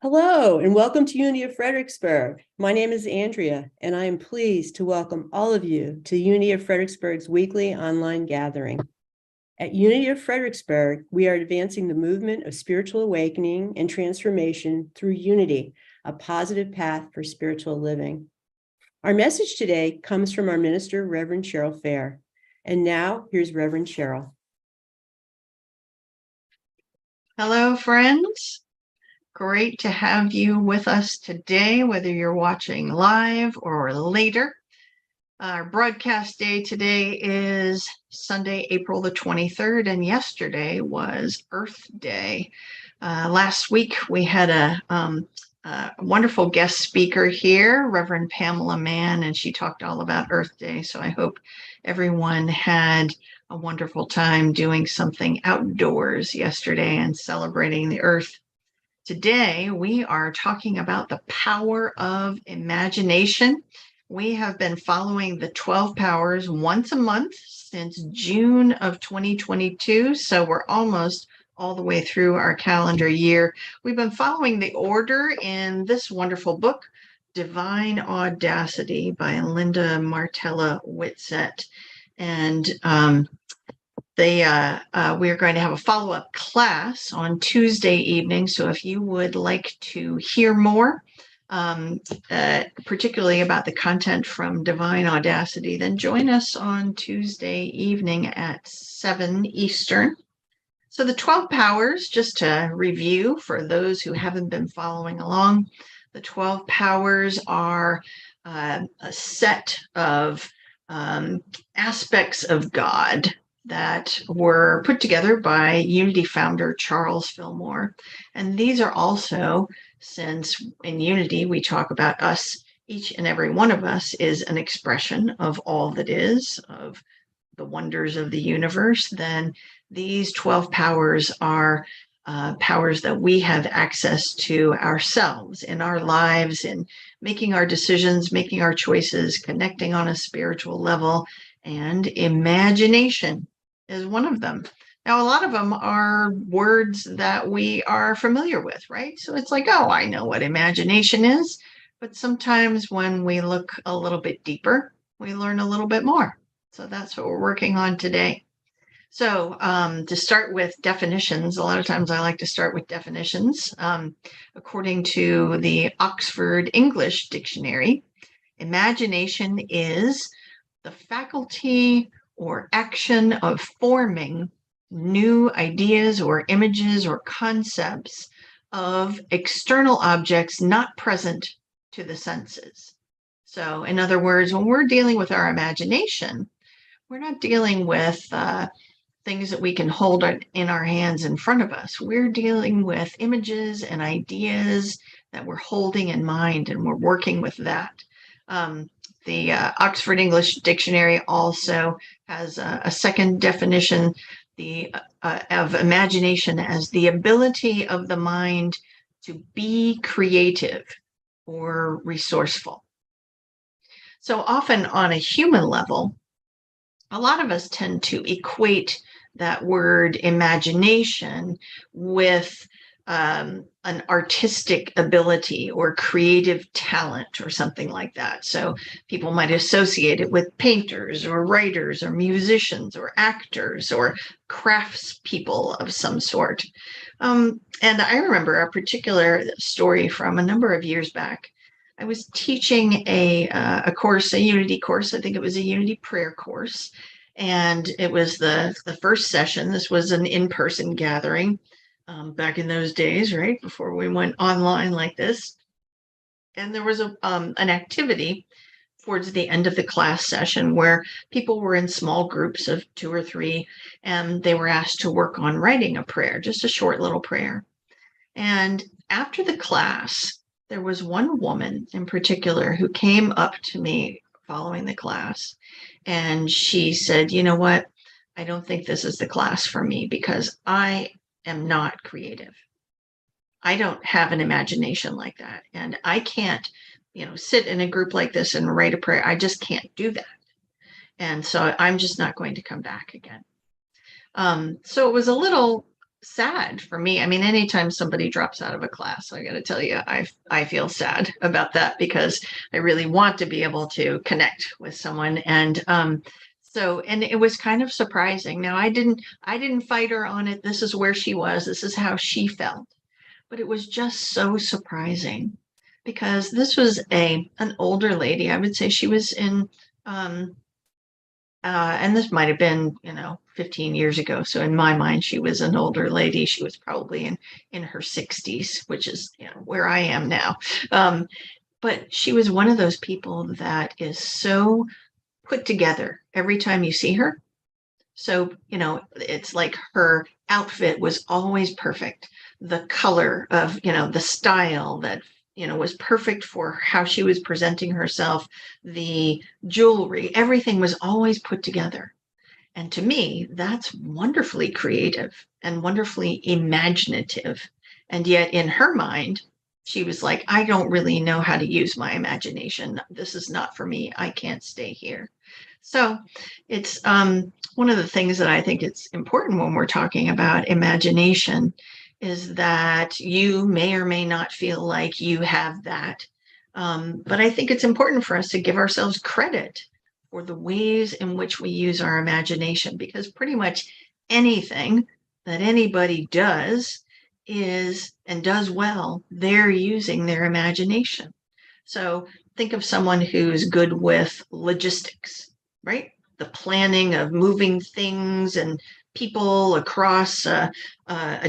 Hello, and welcome to Unity of Fredericksburg. My name is Andrea, and I am pleased to welcome all of you to Unity of Fredericksburg's weekly online gathering. At Unity of Fredericksburg, we are advancing the movement of spiritual awakening and transformation through unity, a positive path for spiritual living. Our message today comes from our minister, Reverend Cheryl Fair. And now, here's Reverend Cheryl. Hello, friends. Great to have you with us today, whether you're watching live or later. Our broadcast day today is Sunday, April the 23rd, and yesterday was Earth Day. Last week, we had a wonderful guest speaker here, Reverend Pamela Mann, and she talked all about Earth Day. So I hope everyone had a wonderful time doing something outdoors yesterday and celebrating the earth. Today, we are talking about the power of imagination. We have been following the 12 powers once a month since June of 2022. So we're almost all the way through our calendar year. We've been following the order in this wonderful book, Divine Audacity by Linda Martella Whitsett. And we are going to have a follow-up class on Tuesday evening. So if you would like to hear more, particularly about the content from Divine Audacity, then join us on Tuesday evening at 7 Eastern. So the 12 powers, just to review for those who haven't been following along, the 12 powers are a set of aspects of God that were put together by Unity founder Charles Fillmore. And these are also, since in Unity we talk about us, each and every one of us is an expression of all that is, of the wonders of the universe, then these 12 powers are powers that we have access to ourselves in our lives, in making our decisions, making our choices, connecting on a spiritual level, and imagination is one of them. Now, a lot of them are words that we are familiar with, right? So it's like, oh, I know what imagination is. But sometimes when we look a little bit deeper, we learn a little bit more. So that's what we're working on today. So to start with definitions, a lot of times I like to start with definitions. According to the Oxford English Dictionary, imagination is the faculty or action of forming new ideas or images or concepts of external objects not present to the senses. So in other words, when we're dealing with our imagination, we're not dealing with things that we can hold in our hands in front of us. We're dealing with images and ideas that we're holding in mind, and we're working with that. The Oxford English Dictionary also has a second definition of imagination as the ability of the mind to be creative or resourceful. So often on a human level, a lot of us tend to equate that word imagination with an artistic ability or creative talent or something like that. So people might associate it with painters or writers or musicians or actors or craftspeople of some sort. And I remember a particular story from a number of years back. I was teaching a course, a Unity course. I think it was a Unity prayer course. And it was the first session. This was an in-person gathering back in those days, right, before we went online like this. And there was an activity towards the end of the class session where people were in small groups of 2 or 3, and they were asked to work on writing a prayer, just a short little prayer. And after the class, there was one woman in particular who came up to me following the class, and she said, you know what, I don't think this is the class for me because I am not creative. I don't have an imagination like that. And I can't, sit in a group like this and write a prayer. I just can't do that. And so I'm just not going to come back again. So it was a little sad for me. I mean, anytime somebody drops out of a class, I got to tell you, I feel sad about that because I really want to be able to connect with someone. And and it was kind of surprising. Now I didn't fight her on it. This is where she was. This is how she felt. But it was just so surprising because this was an older lady. I would say she was in um, and this might have been, 15 years ago. So in my mind, she was an older lady. She was probably in her 60s, which is, where I am now. But she was one of those people that is so put together every time you see her. So, it's like her outfit was always perfect. The color of, the style that, was perfect for how she was presenting herself, the jewelry, everything was always put together. And to me, that's wonderfully creative and wonderfully imaginative. And yet, in her mind, she was like, I don't really know how to use my imagination. This is not for me. I can't stay here. So it's one of the things that I think it's important when we're talking about imagination is that you may or may not feel like you have that. But I think it's important for us to give ourselves credit for the ways in which we use our imagination, because pretty much anything that anybody does is and does well, they're using their imagination. So think of someone who's good with logistics, right? The planning of moving things and people across a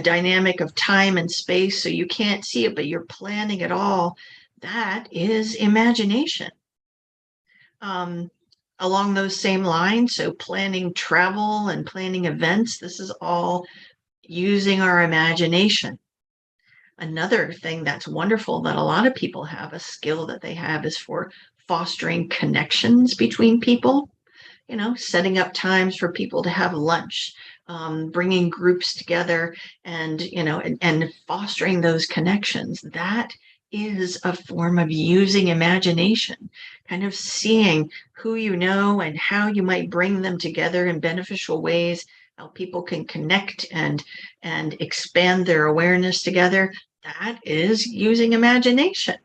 dynamic of time and space so you can't see it, but you're planning it all. That is imagination. Along those same lines, so planning travel and planning events, this is all using our imagination. Another thing that's wonderful that a lot of people have, a skill that they have, is for fostering connections between people, setting up times for people to have lunch, bringing groups together and fostering those connections. That is a form of using imagination, kind of seeing who you know and how you might bring them together in beneficial ways, how people can connect and expand their awareness together. That is using imagination.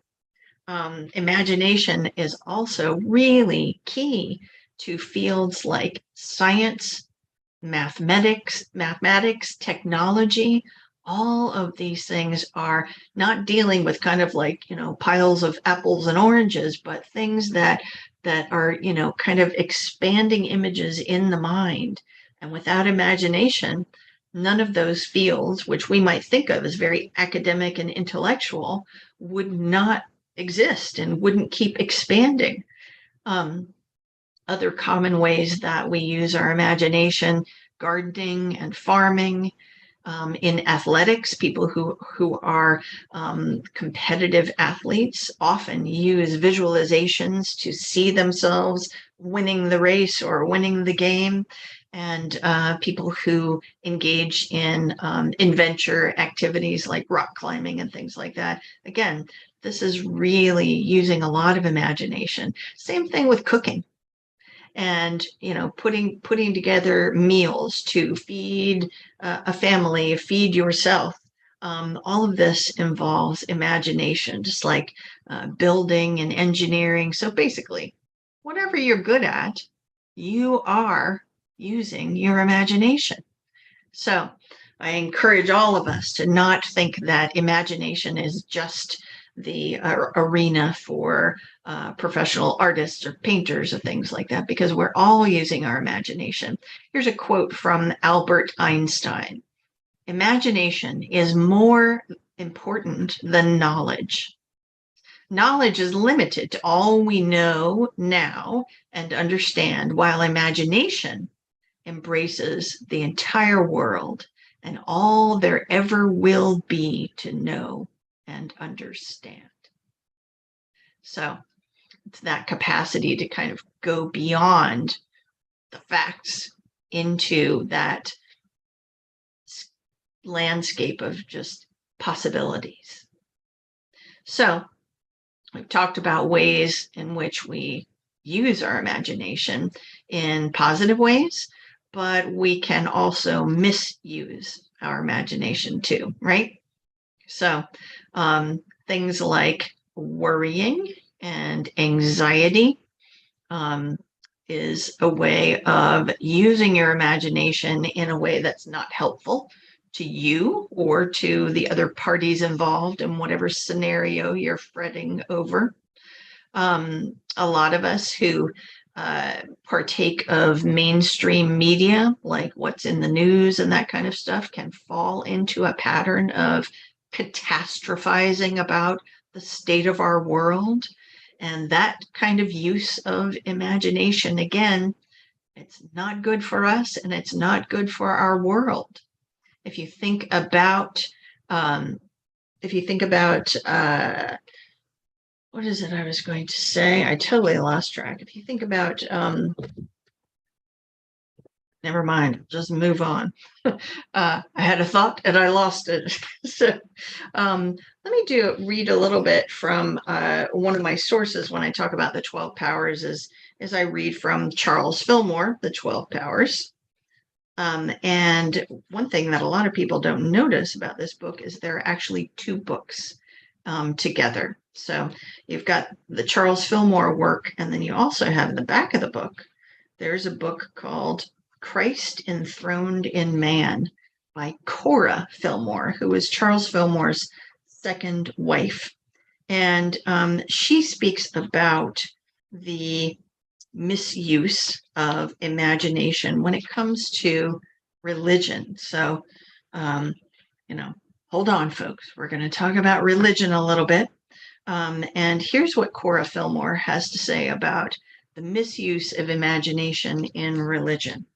Imagination is also really key to fields like science, mathematics, technology. All of these things are not dealing with kind of like, piles of apples and oranges, but things that are, kind of expanding images in the mind. And without imagination, none of those fields, which we might think of as very academic and intellectual, would not exist and wouldn't keep expanding. Other common ways that we use our imagination: gardening and farming. In athletics, people who are competitive athletes often use visualizations to see themselves winning the race or winning the game. And people who engage in adventure activities like rock climbing and things like that. Again, this is really using a lot of imagination. Same thing with cooking. And putting together meals to feed a family, feed yourself. All of this involves imagination, just like building and engineering. So basically, whatever you're good at, you are using your imagination. So I encourage all of us to not think that imagination is just the arena for professional artists or painters or things like that, because we're all using our imagination. Here's a quote from Albert Einstein: "Imagination is more important than knowledge. Knowledge is limited to all we know now and understand, while imagination embraces the entire world and all there ever will be to know and understand." So it's that capacity to kind of go beyond the facts into that landscape of just possibilities. So we've talked about ways in which we use our imagination in positive ways, but we can also misuse our imagination too, right? So things like worrying and anxiety is a way of using your imagination in a way that's not helpful to you or to the other parties involved in whatever scenario you're fretting over. A lot of us who partake of mainstream media, like what's in the news and that kind of stuff, can fall into a pattern of catastrophizing about the state of our world. And that kind of use of imagination, again, it's not good for us and it's not good for our world. If you think about, what is it I was going to say? I totally lost track. If you think about, never mind, just move on. I had a thought and I lost it. So let me read a little bit from one of my sources when I talk about the 12 powers is I read from Charles Fillmore, The 12 Powers. And one thing that a lot of people don't notice about this book is there are actually two books together. So you've got the Charles Fillmore work, and then you also have in the back of the book, there's a book called Christ Enthroned in Man by Cora Fillmore, who was Charles Fillmore's second wife. And she speaks about the misuse of imagination when it comes to religion. So, hold on, folks. We're going to talk about religion a little bit. And here's what Cora Fillmore has to say about the misuse of imagination in religion.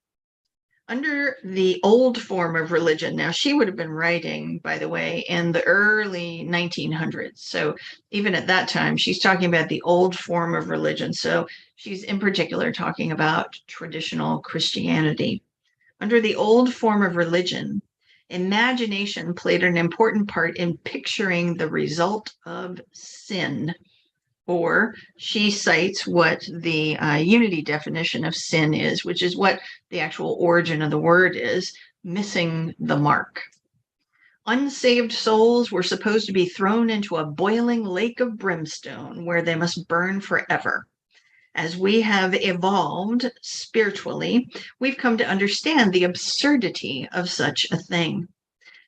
Under the old form of religion, now she would have been writing, by the way, in the early 1900s. So even at that time, she's talking about the old form of religion. So she's in particular talking about traditional Christianity. Under the old form of religion, imagination played an important part in picturing the result of sin. Or she cites what the unity definition of sin is, which is what the actual origin of the word is, missing the mark. Unsaved souls were supposed to be thrown into a boiling lake of brimstone where they must burn forever. As we have evolved spiritually, we've come to understand the absurdity of such a thing.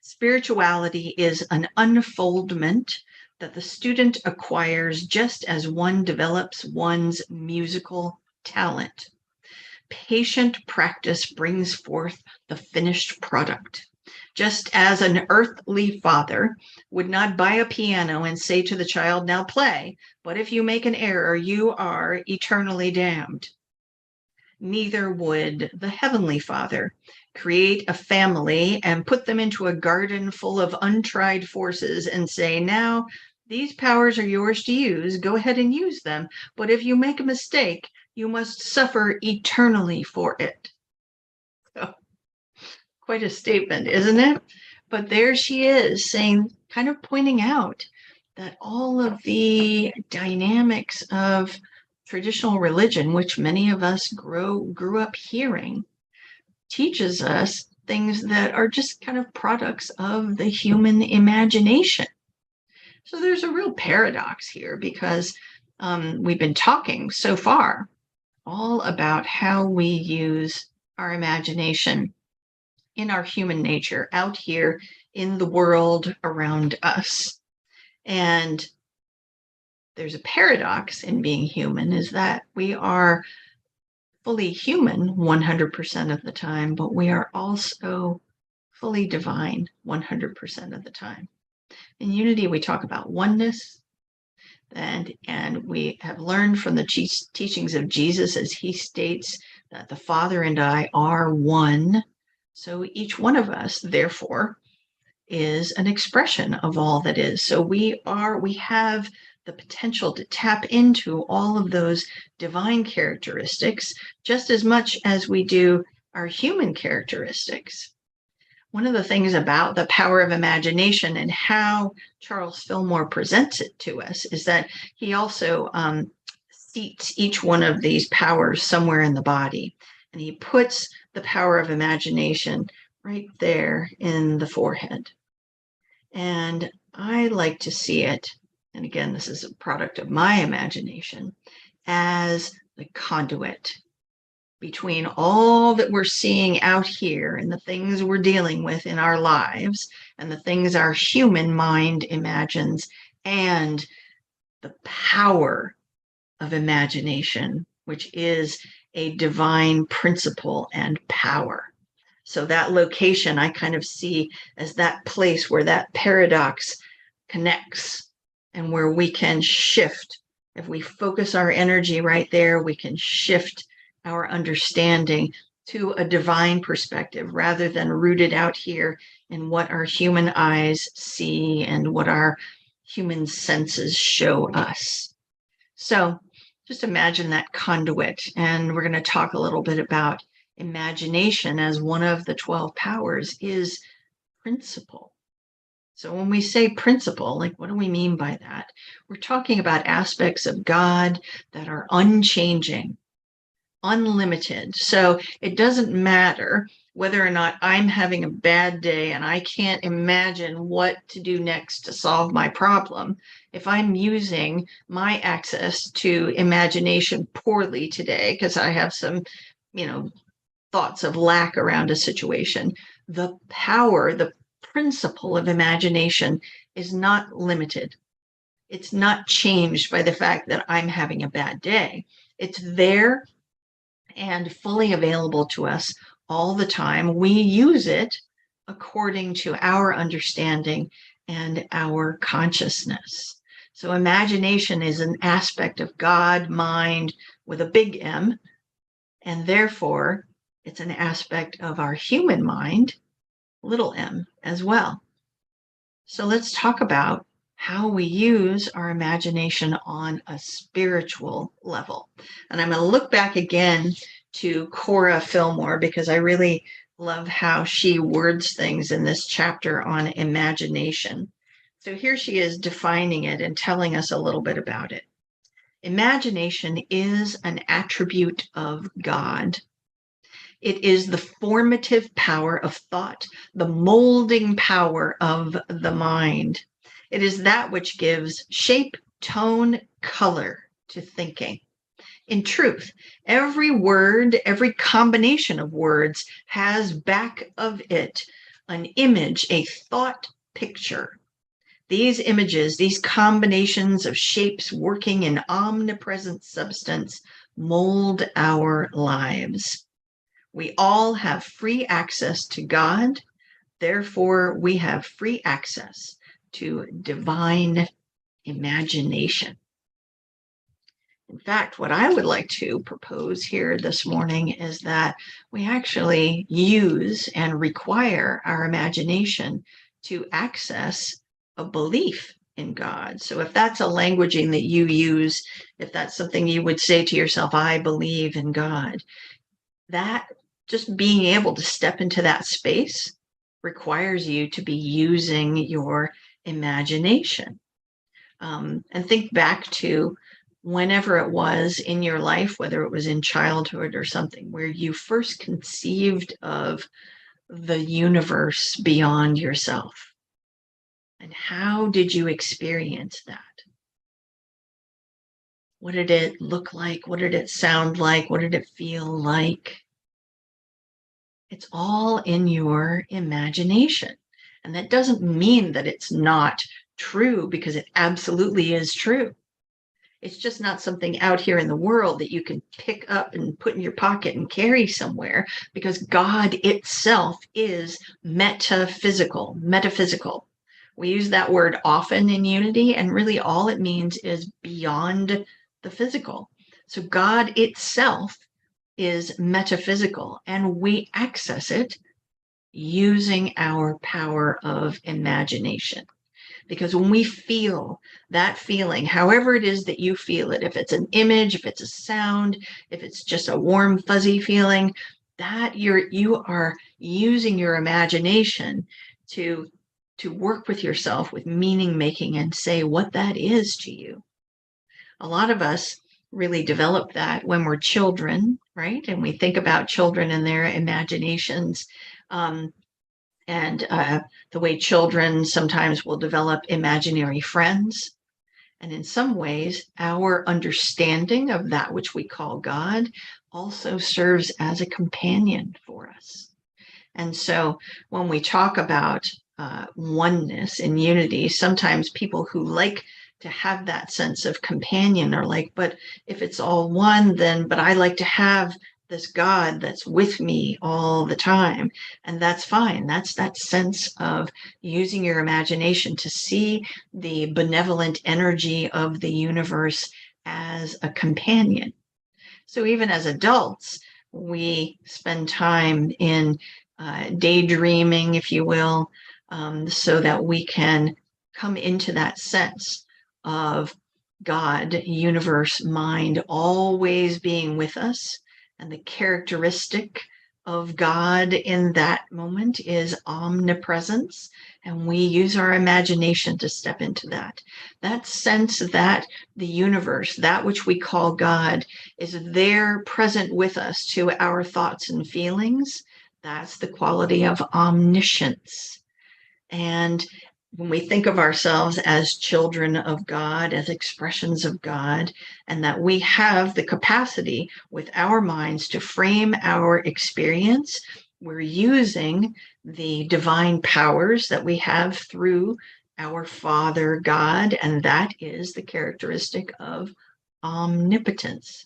Spirituality is an unfoldment that the student acquires just as one develops one's musical talent. Patient practice brings forth the finished product. Just as an earthly father would not buy a piano and say to the child, "Now play, but if you make an error, you are eternally damned." Neither would the Heavenly Father create a family and put them into a garden full of untried forces and say, "Now, these powers are yours to use. Go ahead and use them. But if you make a mistake, you must suffer eternally for it." So, quite a statement, isn't it? But there she is saying, kind of pointing out that all of the dynamics of traditional religion, which many of us grew up hearing, teaches us things that are just kind of products of the human imagination. So there's a real paradox here because we've been talking so far all about how we use our imagination in our human nature out here in the world around us. And there's a paradox in being human is that we are fully human 100% of the time, but we are also fully divine 100% of the time. In Unity, we talk about oneness, and we have learned from the teachings of Jesus as he states that the Father and I are one. So each one of us, therefore, is an expression of all that is. So we have the potential to tap into all of those divine characteristics just as much as we do our human characteristics. One of the things about the power of imagination and how Charles Fillmore presents it to us is that he also seats each one of these powers somewhere in the body. And he puts the power of imagination right there in the forehead. And I like to see it, and again, this is a product of my imagination, as the conduit between all that we're seeing out here and the things we're dealing with in our lives and the things our human mind imagines and the power of imagination, which is a divine principle and power. So that location I kind of see as that place where that paradox connects and where we can shift. If we focus our energy right there, we can shift our understanding to a divine perspective rather than rooted out here in what our human eyes see and what our human senses show us. So just imagine that conduit, and we're going to talk a little bit about imagination as one of the 12 powers is principle. So when we say principle, like what do we mean by that? We're talking about aspects of God that are unchanging, unlimited. So it doesn't matter whether or not I'm having a bad day and I can't imagine what to do next to solve my problem. If I'm using my access to imagination poorly today because I have some, thoughts of lack around a situation, the power, the principle of imagination is not limited. It's not changed by the fact that I'm having a bad day. It's there and fully available to us all the time. We use it according to our understanding and our consciousness. So imagination is an aspect of God, mind with a big M, and therefore it's an aspect of our human mind, little m, as well. So let's talk about how we use our imagination on a spiritual level. And I'm going to look back again to Cora Fillmore because I really love how she words things in this chapter on imagination. So here she is defining it and telling us a little bit about it. Imagination is an attribute of God. It is the formative power of thought, the molding power of the mind. It is that which gives shape, tone, color to thinking. In truth, every word, every combination of words has back of it an image, a thought picture. These images, these combinations of shapes working in omnipresent substance, mold our lives. We all have free access to God. Therefore, we have free access to divine imagination. In fact, what I would like to propose here this morning is that we actually use and require our imagination to access a belief in God. So if that's a languaging that you use, if that's something you would say to yourself, I believe in God, that just being able to step into that space requires you to be using your imagination. And think back to whenever it was in your life, whether it was in childhood or something, where you first conceived of the universe beyond yourself. And how did you experience that? What did it look like? What did it sound like? What did it feel like? It's all in your imagination. And that doesn't mean that it's not true, because it absolutely is true. It's just not something out here in the world that you can pick up and put in your pocket and carry somewhere, because God itself is metaphysical. We use that word often in Unity, and really all it means is beyond the physical. So God itself is metaphysical, and we access it using our power of imagination. Because when we feel that feeling, however it is that you feel it, if it's an image, if it's a sound, if it's just a warm, fuzzy feeling, that you are using your imagination to work with yourself with meaning making and say what that is to you. A lot of us really develop that when we're children, right? And we think about children and their imaginations. And the way children sometimes will develop imaginary friends. And in some ways, our understanding of that which we call God also serves as a companion for us. And so when we talk about oneness and unity, sometimes people who like to have that sense of companion are like, but if it's all one, then, but I like to have this God that's with me all the time. And that's fine. That's that sense of using your imagination to see the benevolent energy of the universe as a companion. So even as adults, we spend time in daydreaming, if you will, so that we can come into that sense of God, universe, mind, always being with us. And the characteristic of God in that moment is omnipresence. And we use our imagination to step into that. That sense that the universe, that which we call God, is there present with us to our thoughts and feelings. That's the quality of omniscience. And when we think of ourselves as children of God, as expressions of God, and that we have the capacity with our minds to frame our experience, we're using the divine powers that we have through our Father God, and that is the characteristic of omnipotence.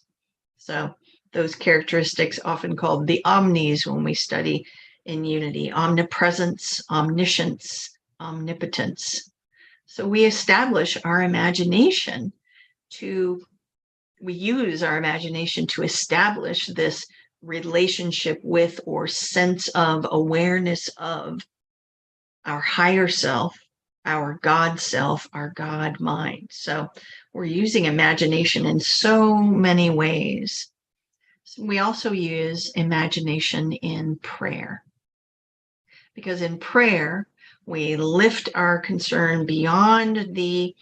So those characteristics often called the omnis when we study in unity: omnipresence, omniscience, omnipotence. So we establish our imagination we use our imagination to establish this relationship with or sense of awareness of our higher self, our God self, our God mind. So we're using imagination in so many ways. We also use imagination in prayer, because in prayer, we lift our concern beyond the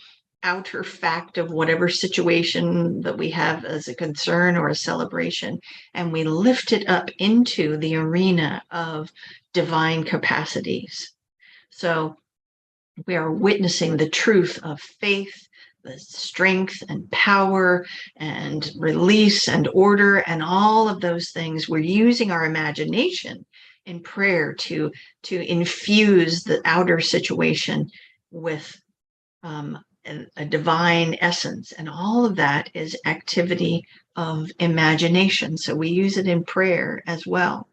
outer fact of whatever situation that we have as a concern or a celebration, and we lift it up into the arena of divine capacities. So we are witnessing the truth of faith, the strength and power and release and order and all of those things. We're using our imagination in prayer to infuse the outer situation with a divine essence. And all of that is activity of imagination. So we use it in prayer as well.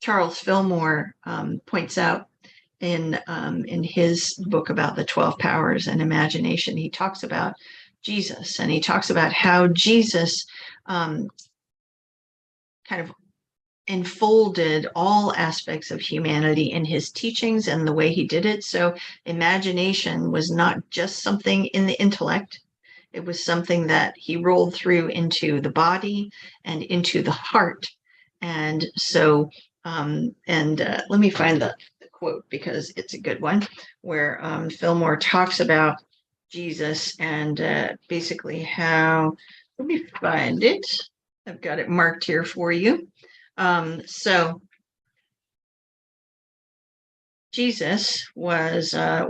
Charles Fillmore points out in his book about the 12 powers and imagination, he talks about Jesus, and he talks about how Jesus kind of enfolded all aspects of humanity in his teachings and the way he did it. So imagination was not just something in the intellect. It was something that he rolled through into the body and into the heart. And so, let me find the quote because it's a good one, where Fillmore talks about Jesus and basically how, let me find it. I've got it marked here for you. So Jesus was let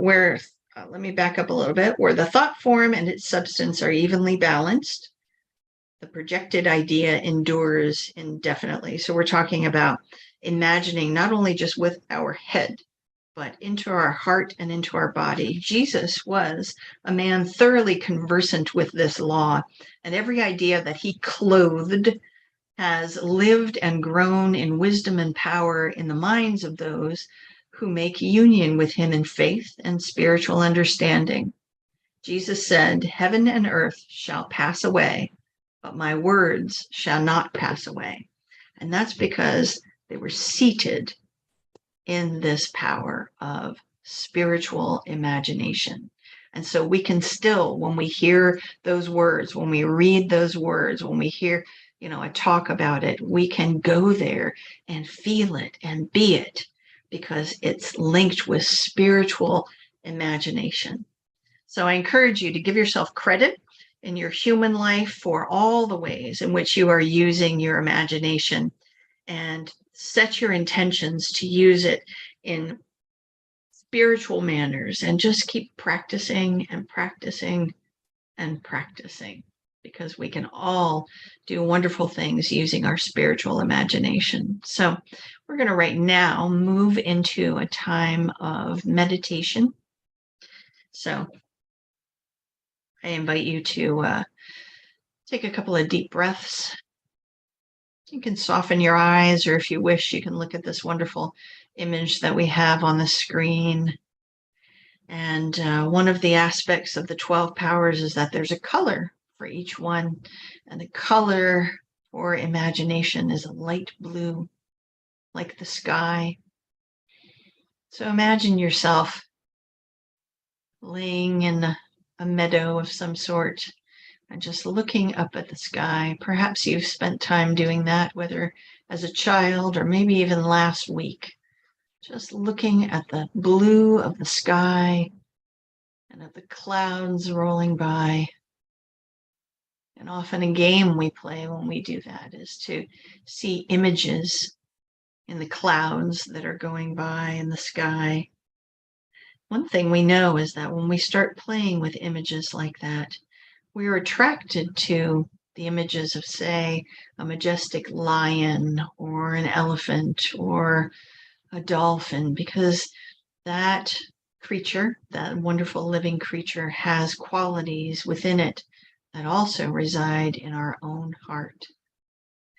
me back up a little bit, where the thought form and its substance are evenly balanced. The projected idea endures indefinitely. So we're talking about imagining not only just with our head, but into our heart and into our body. Jesus was a man thoroughly conversant with this law, and every idea that he clothed has lived and grown in wisdom and power in the minds of those who make union with him in faith and spiritual understanding. Jesus said, "Heaven and earth shall pass away, but my words shall not pass away." And that's because they were seated in this power of spiritual imagination. And so we can still, when we hear those words, when we read those words, when we hear, a talk about it, we can go there and feel it and be it, because it's linked with spiritual imagination. So I encourage you to give yourself credit in your human life for all the ways in which you are using your imagination, and set your intentions to use it in spiritual manners and just keep practicing and practicing and practicing, because we can all do wonderful things using our spiritual imagination. So we're going to right now move into a time of meditation. So I invite you to take a couple of deep breaths. You can soften your eyes, or if you wish, you can look at this wonderful image that we have on the screen. And one of the aspects of the 12 powers is that there's a color for each one. And the color for imagination is a light blue, like the sky. So imagine yourself laying in a meadow of some sort and just looking up at the sky. Perhaps you've spent time doing that, whether as a child or maybe even last week. Just looking at the blue of the sky and at the clouds rolling by. And often a game we play when we do that is to see images in the clouds that are going by in the sky. One thing we know is that when we start playing with images like that, we are attracted to the images of, say, a majestic lion or an elephant or a dolphin, because that creature, that wonderful living creature, has qualities within it that also reside in our own heart,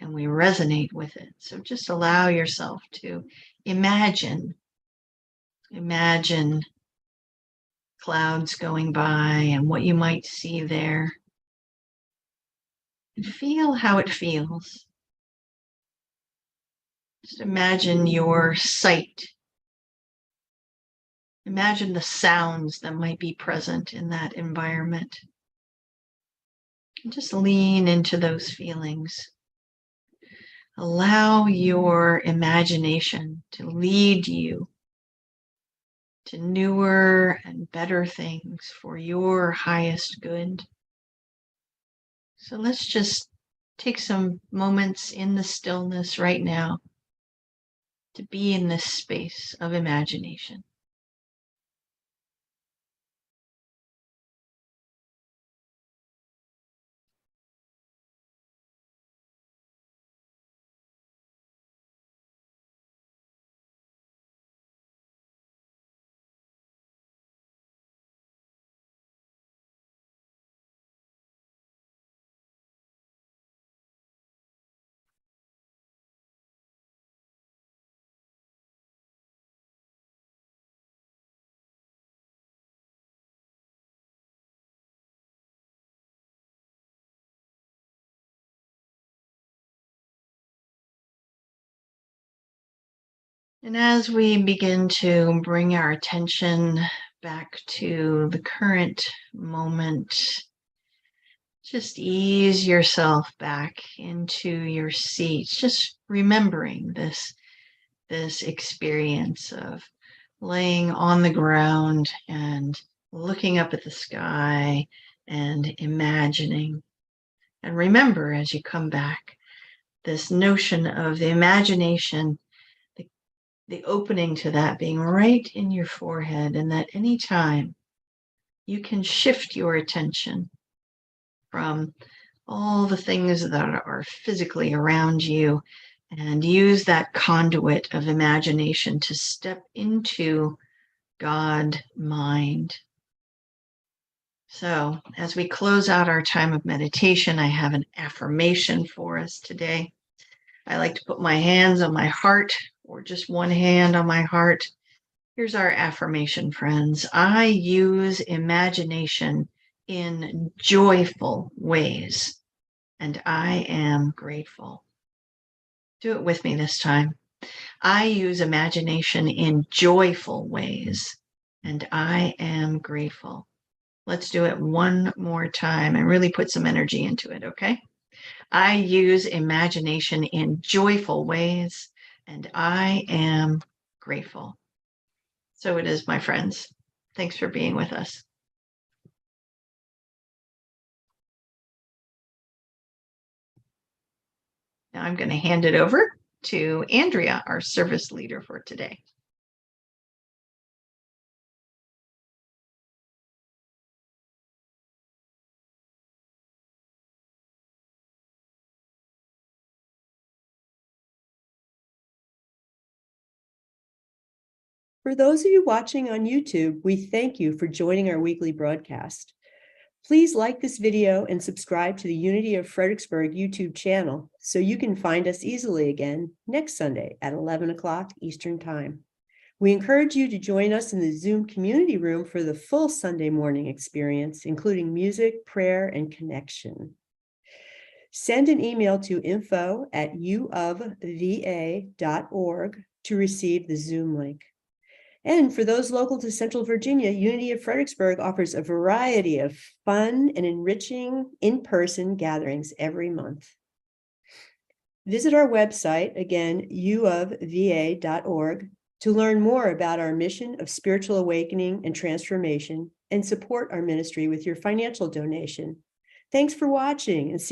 and we resonate with it. So just allow yourself to imagine clouds going by and what you might see there. And feel how it feels. Just imagine your sight. Imagine the sounds that might be present in that environment. And just lean into those feelings. Allow your imagination to lead you to newer and better things for your highest good. So let's just take some moments in the stillness right now to be in this space of imagination. And as we begin to bring our attention back to the current moment, just ease yourself back into your seat, just remembering this experience of laying on the ground and looking up at the sky and imagining. And remember, as you come back, this notion of the imagination, the opening to that being right in your forehead, and that any time you can shift your attention from all the things that are physically around you and use that conduit of imagination to step into God mind. So as we close out our time of meditation, I have an affirmation for us today. I like to put my hands on my heart, or just one hand on my heart. Here's our affirmation, friends. I use imagination in joyful ways, and I am grateful. Do it with me this time. I use imagination in joyful ways, and I am grateful. Let's do it one more time and really put some energy into it, okay? I use imagination in joyful ways, and I am grateful. So it is, my friends. Thanks for being with us. Now I'm going to hand it over to Andrea, our service leader for today. For those of you watching on YouTube, we thank you for joining our weekly broadcast. Please like this video and subscribe to the Unity of Fredericksburg YouTube channel so you can find us easily again next Sunday at 11 o'clock Eastern Time. We encourage you to join us in the Zoom community room for the full Sunday morning experience, including music, prayer, and connection. Send an email to info@uofva.org to receive the Zoom link. And for those local to Central Virginia, Unity of Fredericksburg offers a variety of fun and enriching in-person gatherings every month. Visit our website, again, uofva.org, to learn more about our mission of spiritual awakening and transformation and support our ministry with your financial donation. Thanks for watching and see